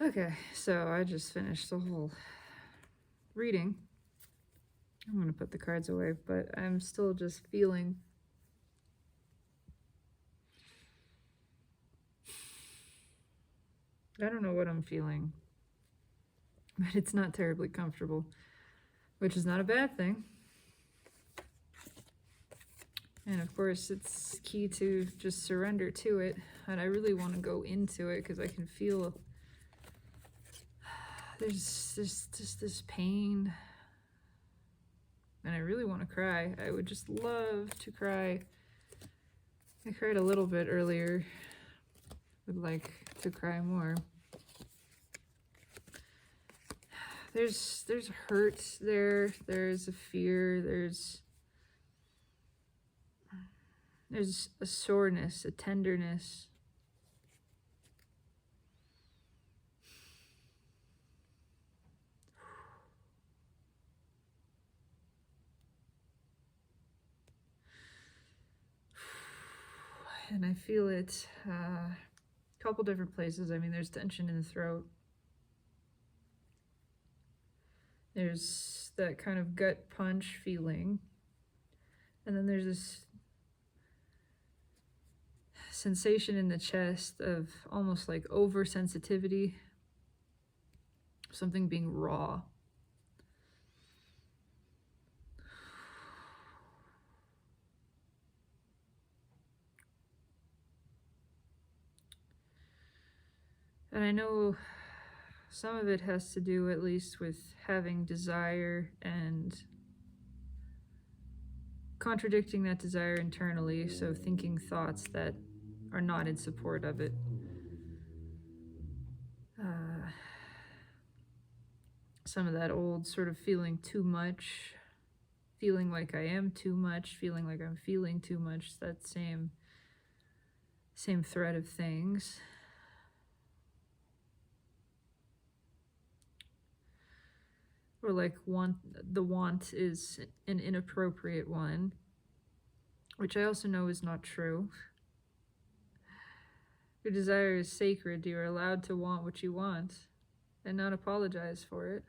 Okay, so I just finished the whole reading. I'm going to put the cards away, but I'm still just feeling I don't know what I'm feeling, but it's not terribly comfortable, which is not a bad thing. And of course, it's key to just surrender to it. And I really want to go into it because I can feel there's just this pain. And I really want to cry. I would just love to cry. I cried a little bit earlier. Would like to cry more. There's hurt there. There's a fear. There's a soreness, a tenderness. And I feel it a couple different places. I mean, there's tension in the throat. There's that kind of gut punch feeling. And then there's this sensation in the chest of almost like oversensitivity, something being raw. And I know some of it has to do at least with having desire and contradicting that desire internally, so thinking thoughts that are not in support of it. Some of that old sort of feeling too much, feeling like I am too much, feeling like I'm feeling too much, that same thread of things. Or like the want is an inappropriate one, which I also know is not true. Your desire is sacred. You are allowed to want what you want and not apologize for it,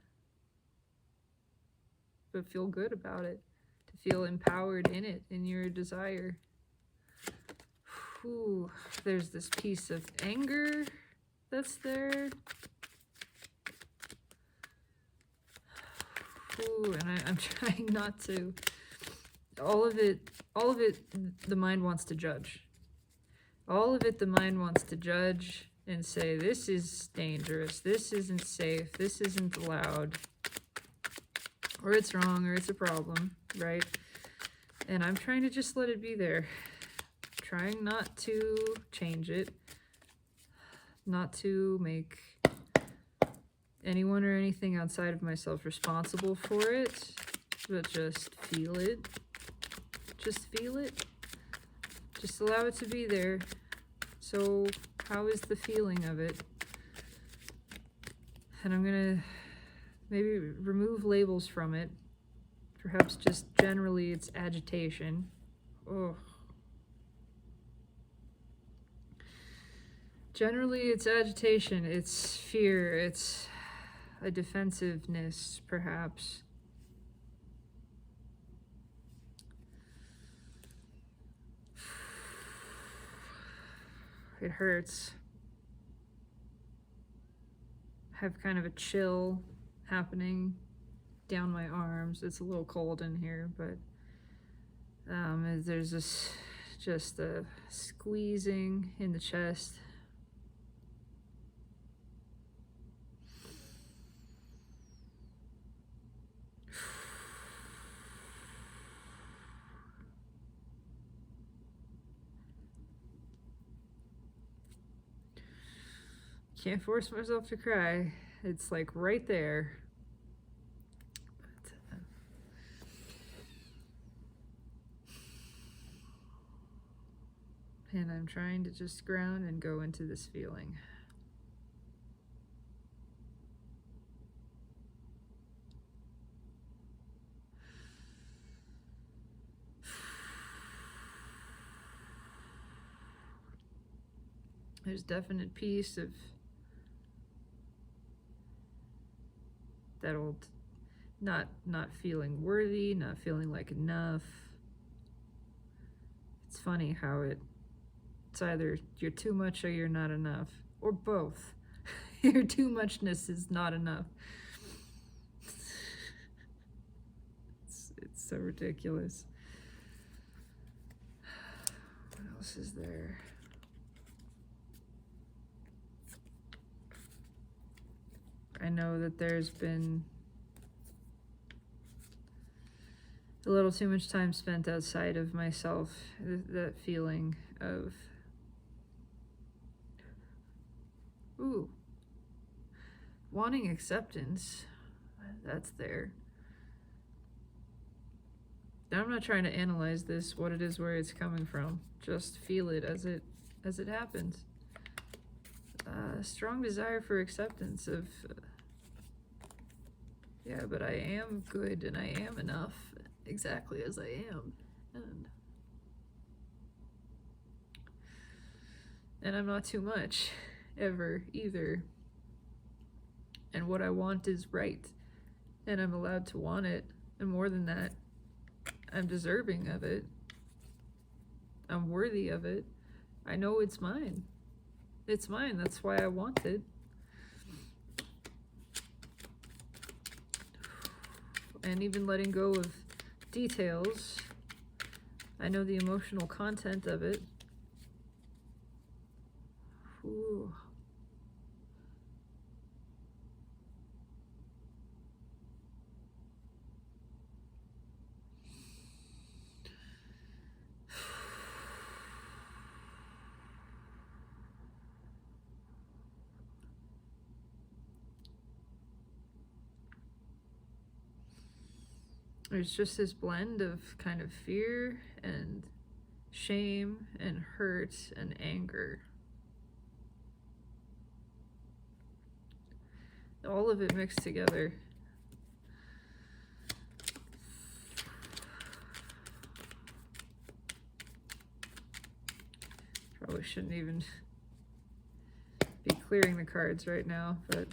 but feel good about it, to feel empowered in it, in your desire. Ooh, there's this piece of anger that's there. Ooh, and I'm trying not to. All of it, the mind wants to judge. All of it, the mind wants to judge and say, this is dangerous, this isn't safe, this isn't allowed, or it's wrong, or it's a problem, right? And I'm trying to just let it be there. Trying not to change it, not to make anyone or anything outside of myself responsible for it, but just feel it. Just feel it. Just allow it to be there. So how is the feeling of it? And I'm gonna maybe remove labels from it. Perhaps just generally it's agitation. Oh. Generally it's agitation, it's fear, it's a defensiveness, perhaps. It hurts. I have kind of a chill happening down my arms. It's a little cold in here, but there's this just a squeezing in the chest. Can't force myself to cry. It's like right there. But, and I'm trying to just ground and go into this feeling. There's definite peace of that old not feeling worthy, not feeling like enough. It's funny how it's either you're too much or you're not enough, or both. Your too muchness is not enough. It's so ridiculous. What else is there? I know that there's been a little too much time spent outside of myself, that feeling of, wanting acceptance. That's there. Now I'm not trying to analyze this, what it is, where it's coming from. Just feel it as it happens. Strong desire for acceptance of, yeah, but I am good and I am enough exactly as I am. And I'm not too much, ever, either. And what I want is right. And I'm allowed to want it. And more than that, I'm deserving of it. I'm worthy of it. I know it's mine. It's mine. That's why I want it. And even letting go of details, I know the emotional content of it. Ooh. There's just this blend of kind of fear and shame and hurt and anger. All of it mixed together. Probably shouldn't even be clearing the cards right now, but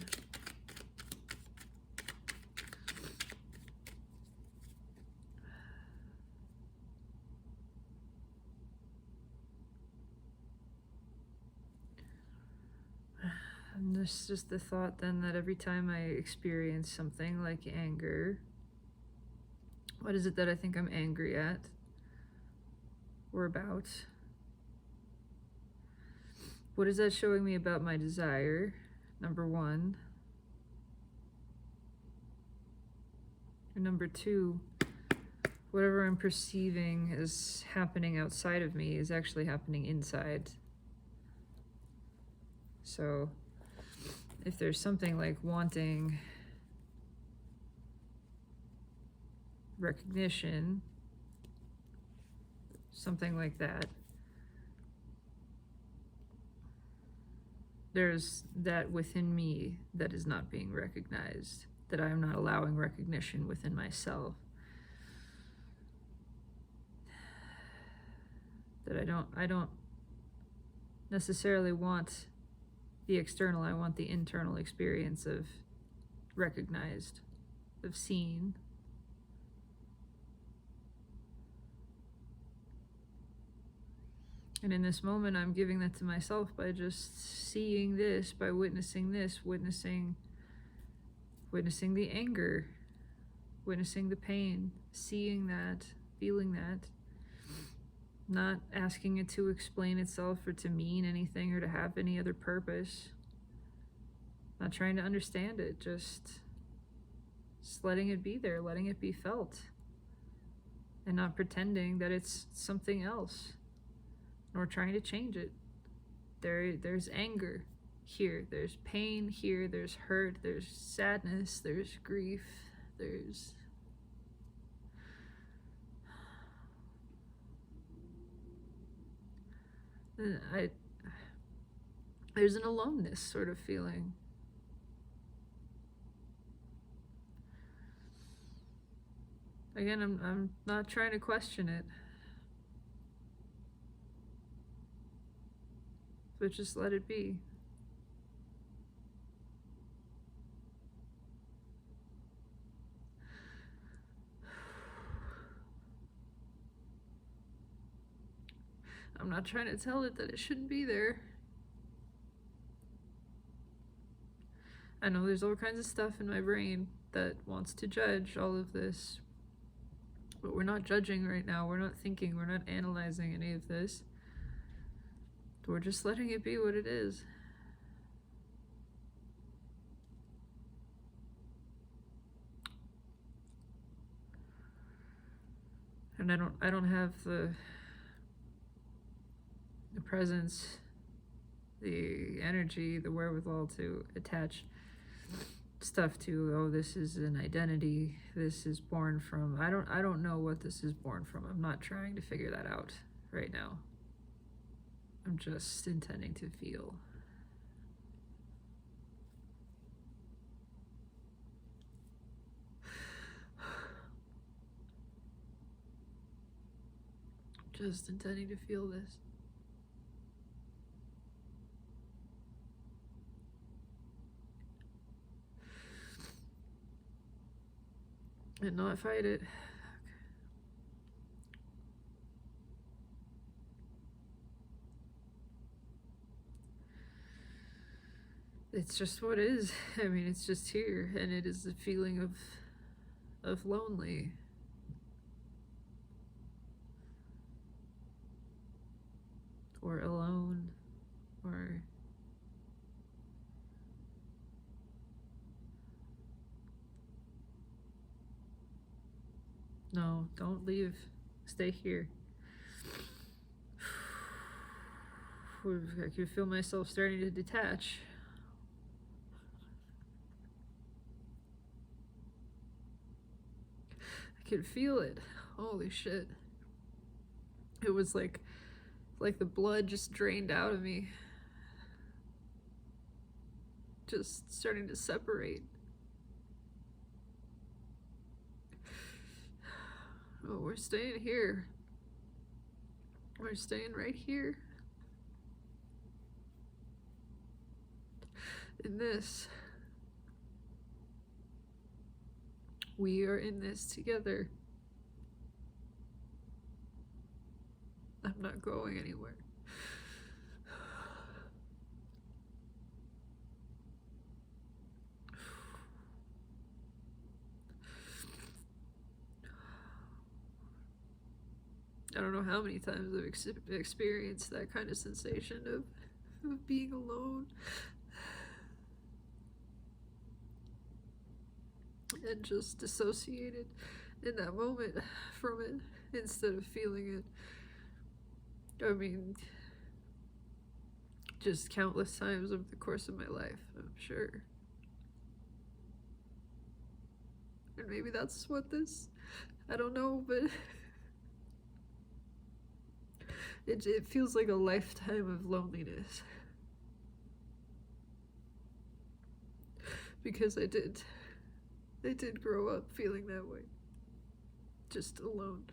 and there's just the thought then that every time I experience something like anger, what is it that I think I'm angry at or about? What is that showing me about my desire, number one? And number two, whatever I'm perceiving as happening outside of me is actually happening inside. So if there's something like wanting recognition, something like that, there's that within me that is not being recognized, that I am not allowing recognition within myself, that I don't necessarily want the external, I want the internal experience of recognized, of seen. And in this moment, I'm giving that to myself by just seeing this, by witnessing this, witnessing the anger, witnessing the pain, seeing that, feeling that, not asking it to explain itself or to mean anything or to have any other purpose, not trying to understand it, just letting it be there, letting it be felt, and not pretending that it's something else, nor trying to change it. There's anger here, there's pain here, there's hurt, there's sadness, there's grief, there's there's an aloneness sort of feeling. Again, I'm not trying to question it, but just let it be. I'm not trying to tell it that it shouldn't be there. I know there's all kinds of stuff in my brain that wants to judge all of this, but we're not judging right now. We're not thinking, we're not analyzing any of this. We're just letting it be what it is. And I don't have the presence, the energy, the wherewithal to attach stuff to, oh, this is an identity, this is born from, I don't know what this is born from. I'm not trying to figure that out right now. I'm just intending to feel. Just intending to feel this. And not fight it. It's just what is. I mean, it's just here, and it is a feeling of lonely. Or alone, or no, don't leave. Stay here. I can feel myself starting to detach. I can feel it. Holy shit. It was like the blood just drained out of me. Just starting to separate. Oh, we're staying here. We're staying right here. In this. We are in this together. I'm not going anywhere. I don't know how many times I've experienced that kind of sensation of being alone. And just dissociated in that moment from it instead of feeling it. I mean, just countless times over the course of my life, I'm sure. And maybe that's what this, I don't know, but it feels like a lifetime of loneliness. Because I did grow up feeling that way. Just alone.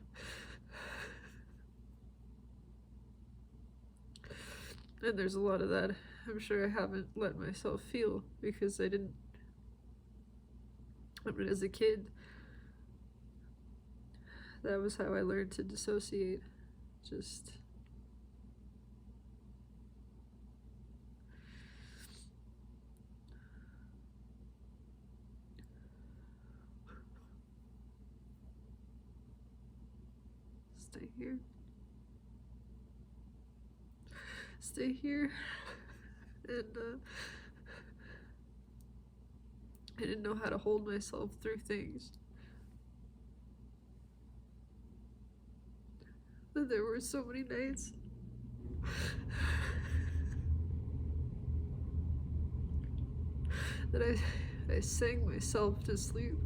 And there's a lot of that I'm sure I haven't let myself feel because I mean, as a kid, that was how I learned to dissociate. Just stay here. Stay here. And I didn't know how to hold myself through things. And there were so many nights that I sang myself to sleep.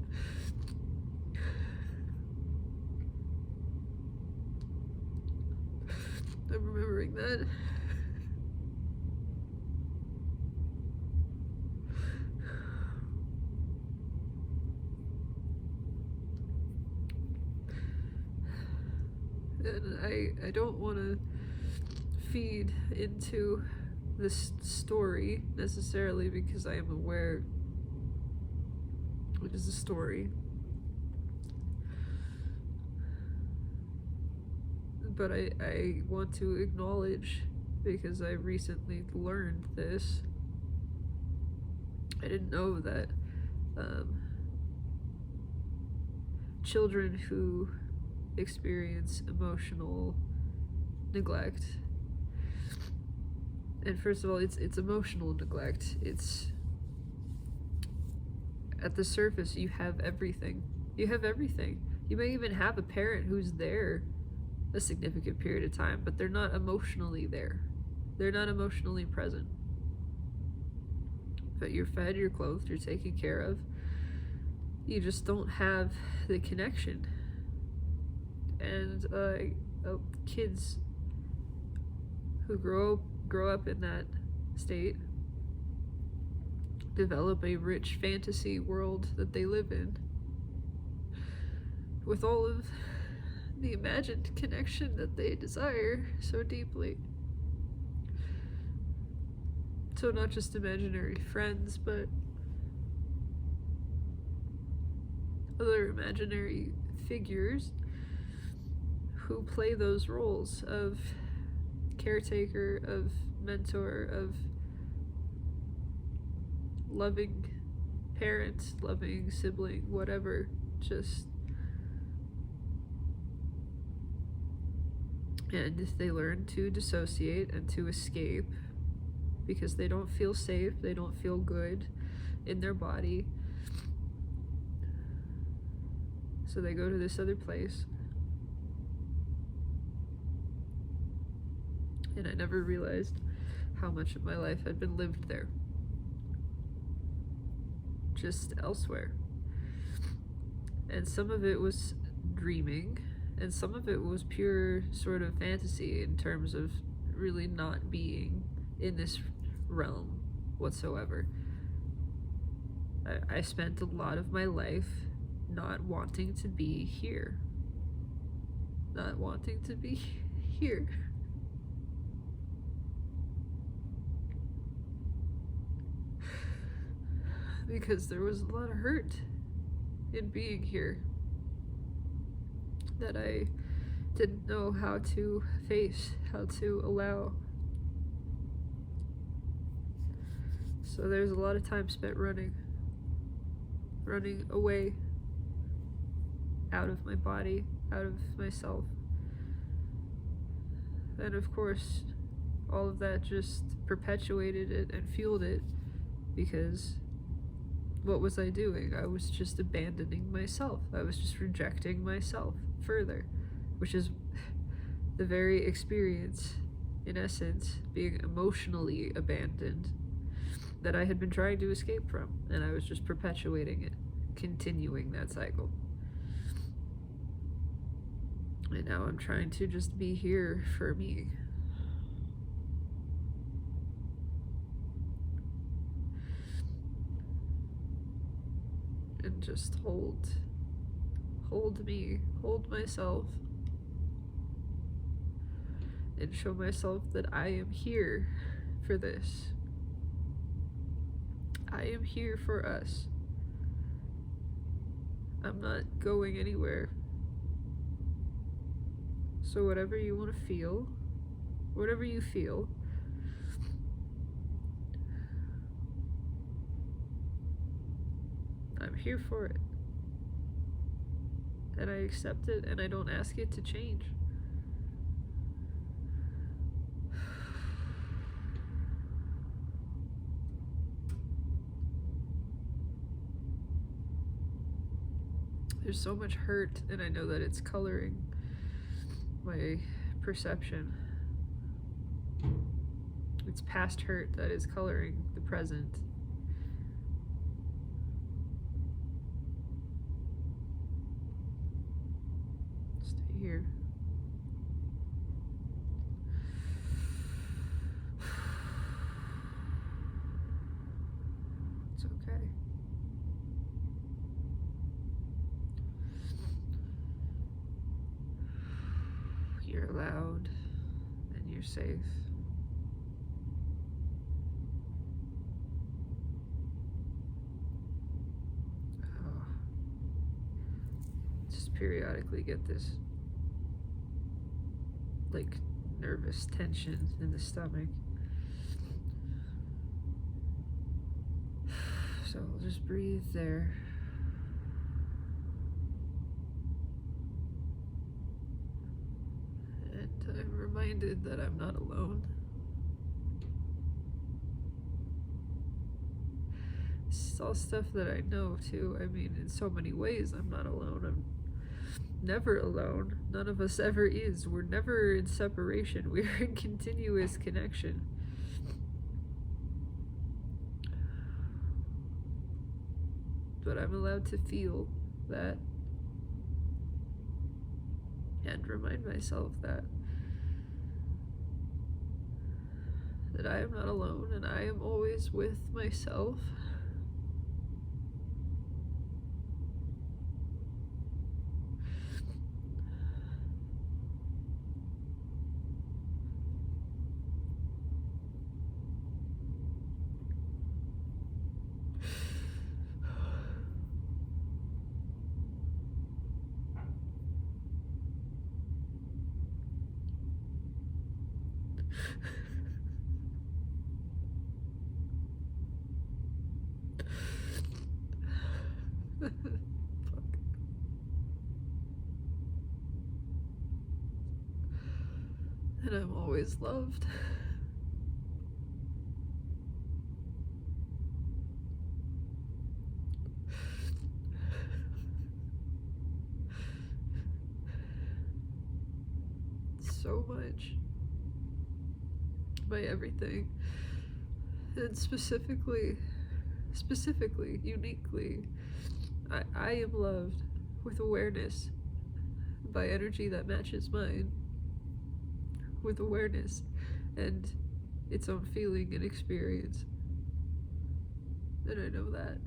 I'm remembering that. And I don't want to feed into this story necessarily because I am aware it is a story. but I want to acknowledge, because I recently learned this. I didn't know that children who experience emotional neglect, and first of all, it's emotional neglect. It's at the surface, you have everything. You have everything. You may even have a parent who's there a significant period of time, but they're not emotionally there. They're not emotionally present. But you're fed, you're clothed, you're taken care of. You just don't have the connection. And kids who grow up in that state develop a rich fantasy world that they live in, with all of the imagined connection that they desire so deeply. So not just imaginary friends, but other imaginary figures who play those roles of caretaker, of mentor, of loving parent, loving sibling, whatever. Just, and they learn to dissociate and to escape because they don't feel safe, they don't feel good in their body. So they go to this other place. And I never realized how much of my life had been lived there, just elsewhere. And some of it was dreaming, and some of it was pure sort of fantasy in terms of really not being in this realm whatsoever. I spent a lot of my life not wanting to be here. Not wanting to be here. Because there was a lot of hurt in being here that I didn't know how to face, how to allow. So there's a lot of time spent running away, out of my body, out of myself. And of course, all of that just perpetuated it and fueled it, because what was I doing? I was just abandoning myself. I was just rejecting myself further, which is the very experience, in essence, being emotionally abandoned, that I had been trying to escape from, and I was just perpetuating it, continuing that cycle. And now I'm trying to just be here for me. And just hold me, hold myself, and show myself that I am here for this. I am here for us. I'm not going anywhere. So whatever you want to feel, whatever you feel, I'm here for it. And I accept it, and I don't ask it to change. There's so much hurt, and I know that it's coloring my perception. It's past hurt that is coloring the present. Stay here. It's okay. You're allowed, and you're safe. Oh. Just periodically get this like nervous tension in the stomach. So I'll just breathe there. And I'm reminded that I'm not alone. It's all stuff that I know too. I mean, in so many ways, I'm not alone. I'm never alone. None of us ever is. We're never in separation. We're in continuous connection. But I'm allowed to feel that and remind myself that I am not alone and I am always with myself. And I'm always loved. So much. By everything. And specifically, uniquely, I am loved with awareness by energy that matches mine, with awareness and its own feeling and experience. And I know that.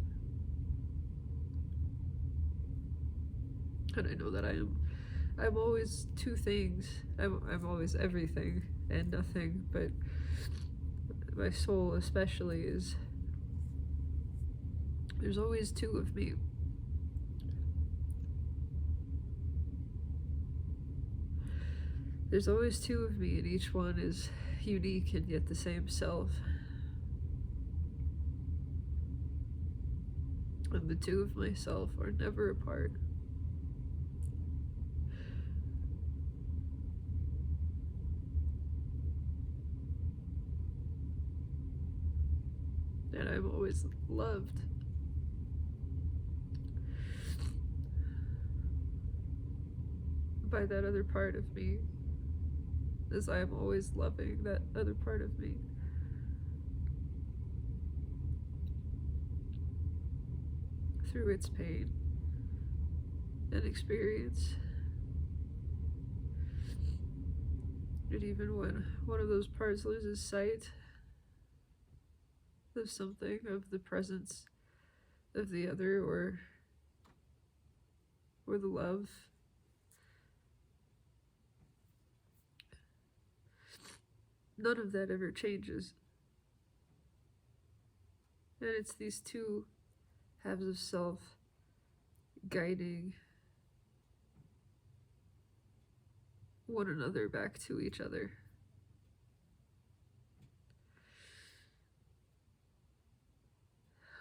And I know that I'm always two things. I'm always everything and nothing, but my soul especially is, there's always two of me. There's always two of me, and each one is unique and yet the same self. And the two of myself are never apart. And I'm always loved. By that other part of me, as I am always loving that other part of me. Through its pain and experience. And even when one of those parts loses sight of something, of the presence of the other, or the love, none of that ever changes. And it's these two halves of self guiding one another back to each other.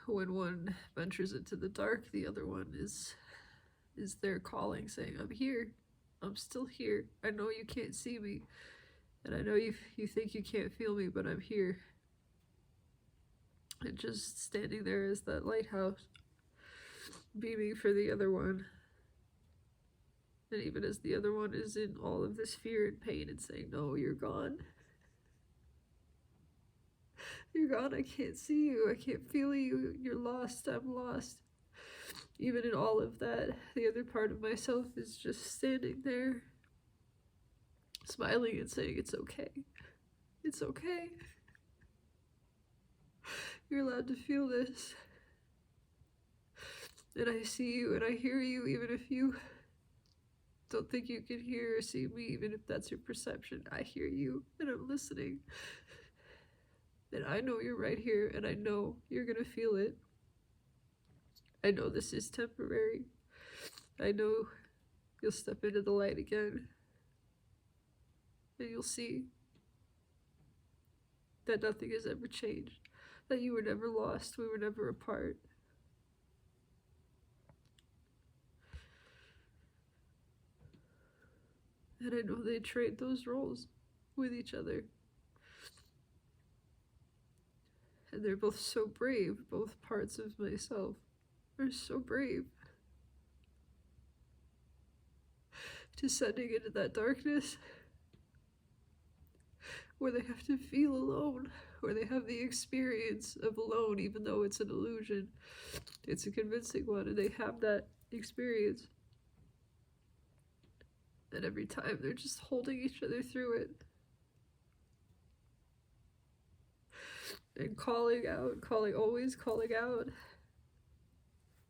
When one ventures into the dark, the other one is there calling, saying, I'm here. I'm still here. I know you can't see me. And I know you think you can't feel me, but I'm here. And just standing there as that lighthouse, beaming for the other one. And even as the other one is in all of this fear and pain and saying, no, you're gone. You're gone, I can't see you, I can't feel you, you're lost, I'm lost. Even in all of that, the other part of myself is just standing there, smiling and saying, it's okay. It's okay. You're allowed to feel this. And I see you and I hear you, even if you don't think you can hear or see me, even if that's your perception. I hear you and I'm listening. And I know you're right here, and I know you're gonna feel it. I know this is temporary. I know you'll step into the light again. And you'll see that nothing has ever changed, that you were never lost, we were never apart. And I know they trade those roles with each other. And they're both so brave, both parts of myself are so brave. Descending into that darkness where they have to feel alone, where they have the experience of alone, even though it's an illusion. It's a convincing one, and they have that experience. And every time they're just holding each other through it. And calling out, always calling out.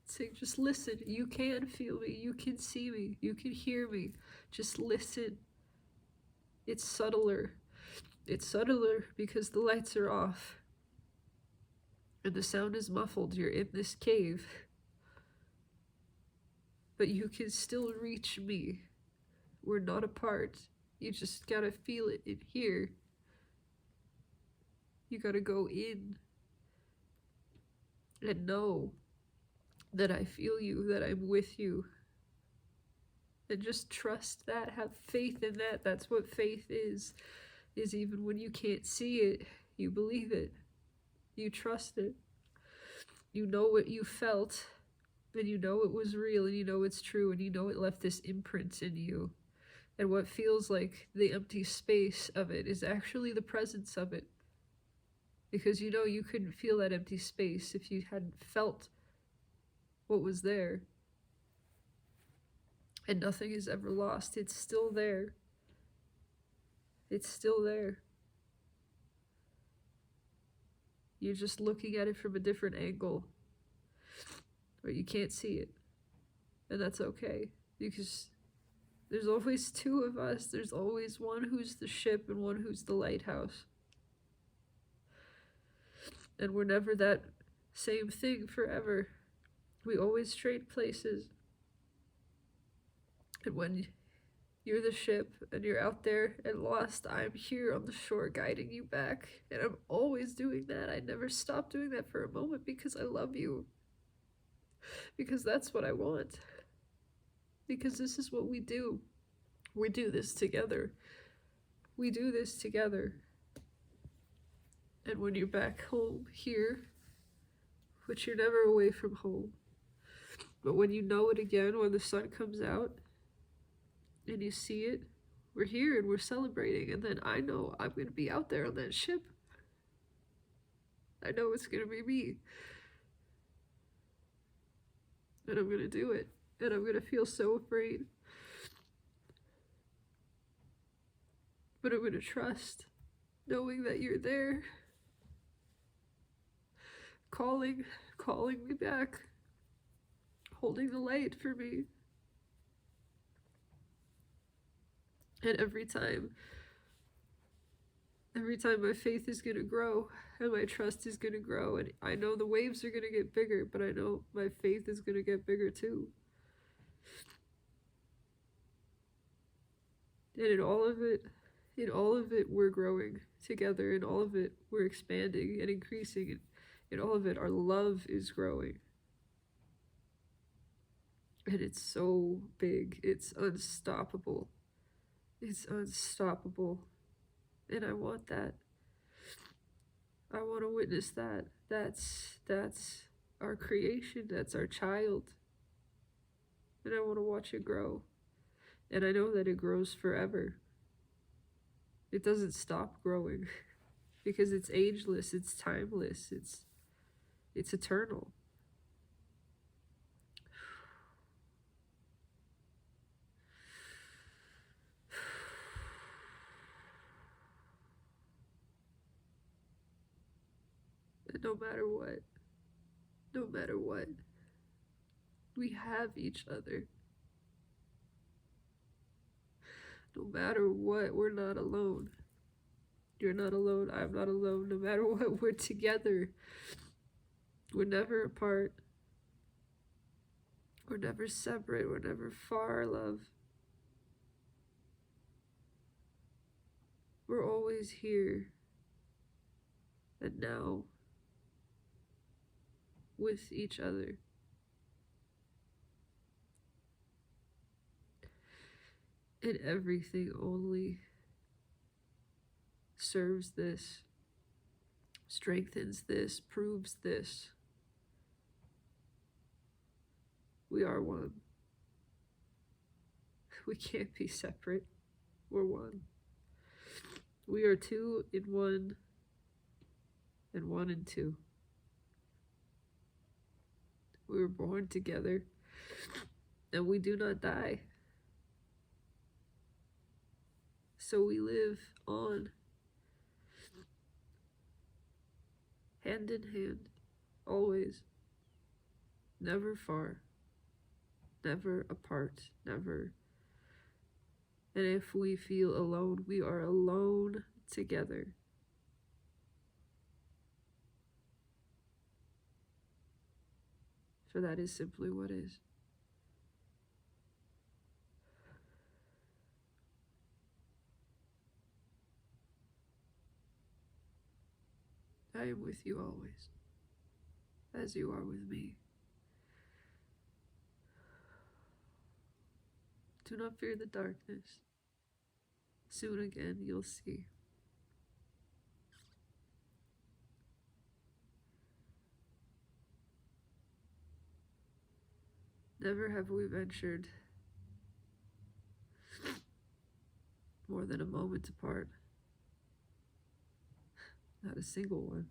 Saying, just listen, you can feel me, you can see me, you can hear me. Just listen. It's subtler. It's subtler because the lights are off. And the sound is muffled. You're in this cave. But you can still reach me. We're not apart. You just gotta feel it in here. You gotta go in and know that I feel you, that I'm with you. And just trust that, have faith in that. That's what faith is even when you can't see it, you believe it. You trust it. You know what you felt, and you know it was real, and you know it's true, and you know it left this imprint in you. And what feels like the empty space of it is actually the presence of it. Because you know you couldn't feel that empty space if you hadn't felt what was there. And nothing is ever lost. It's still there. It's still there. You're just looking at it from a different angle. Or you can't see it. And that's okay. Because there's always two of us. There's always one who's the ship and one who's the lighthouse. And we're never that same thing forever. We always trade places. And when you're the ship and you're out there and lost, I'm here on the shore guiding you back. And I'm always doing that. I never stop doing that for a moment because I love you. Because that's what I want. Because this is what we do. We do this together. We do this together. And when you're back home here, which you're never away from home, but when you know it again, when the sun comes out, and you see it, we're here and we're celebrating. And then I know I'm going to be out there on that ship. I know it's going to be me. And I'm going to do it. And I'm going to feel so afraid. But I'm going to trust, knowing that you're there. Calling me back. Holding the light for me. And every time my faith is going to grow and my trust is going to grow, and I know the waves are going to get bigger, but I know my faith is going to get bigger too. And in all of it, we're growing together. In all of it, we're expanding and increasing. And in all of it, our love is growing. And it's so big. It's unstoppable. It's unstoppable. And I want that. I want to witness that. That's our creation. That's our child. And I want to watch it grow. And I know that it grows forever. It doesn't stop growing. Because it's ageless. It's timeless. It's eternal. And no matter what, we have each other. No matter what, we're not alone. You're not alone, I'm not alone. No matter what, we're together. We're never apart. We're never separate. We're never far, love. We're always here and now with each other. And everything only serves this, strengthens this, proves this. We are one. We can't be separate. We're one. We are two in one, and one in two. We were born together, and we do not die. So we live on, hand in hand, always, never far, never apart, never. And if we feel alone, we are alone together. For that is simply what is. I am with you always, as you are with me. Do not fear the darkness. Soon again you'll see. Never have we ventured more than a moment apart. Not a single one.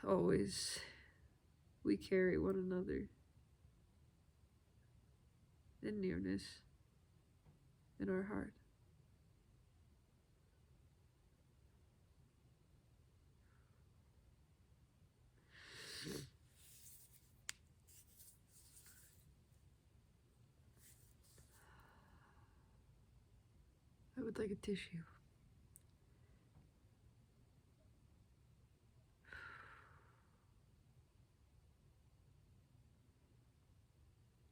Always we carry one another in nearness in our heart. I would like a tissue.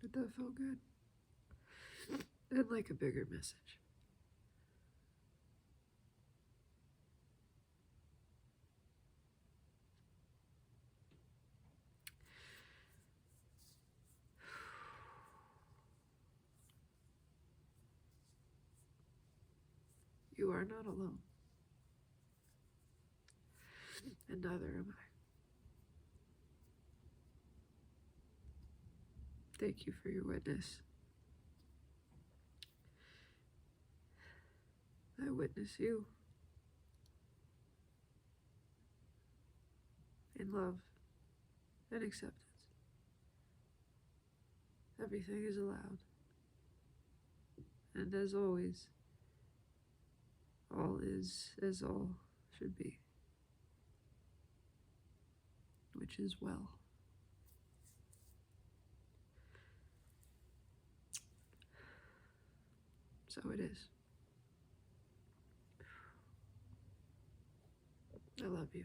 Did that feel good? I'd like a bigger message. You are not alone. And neither am I. Thank you for your witness. I witness you in love and acceptance. Everything is allowed. And as always, all is as all should be, which is well. So it is. I love you.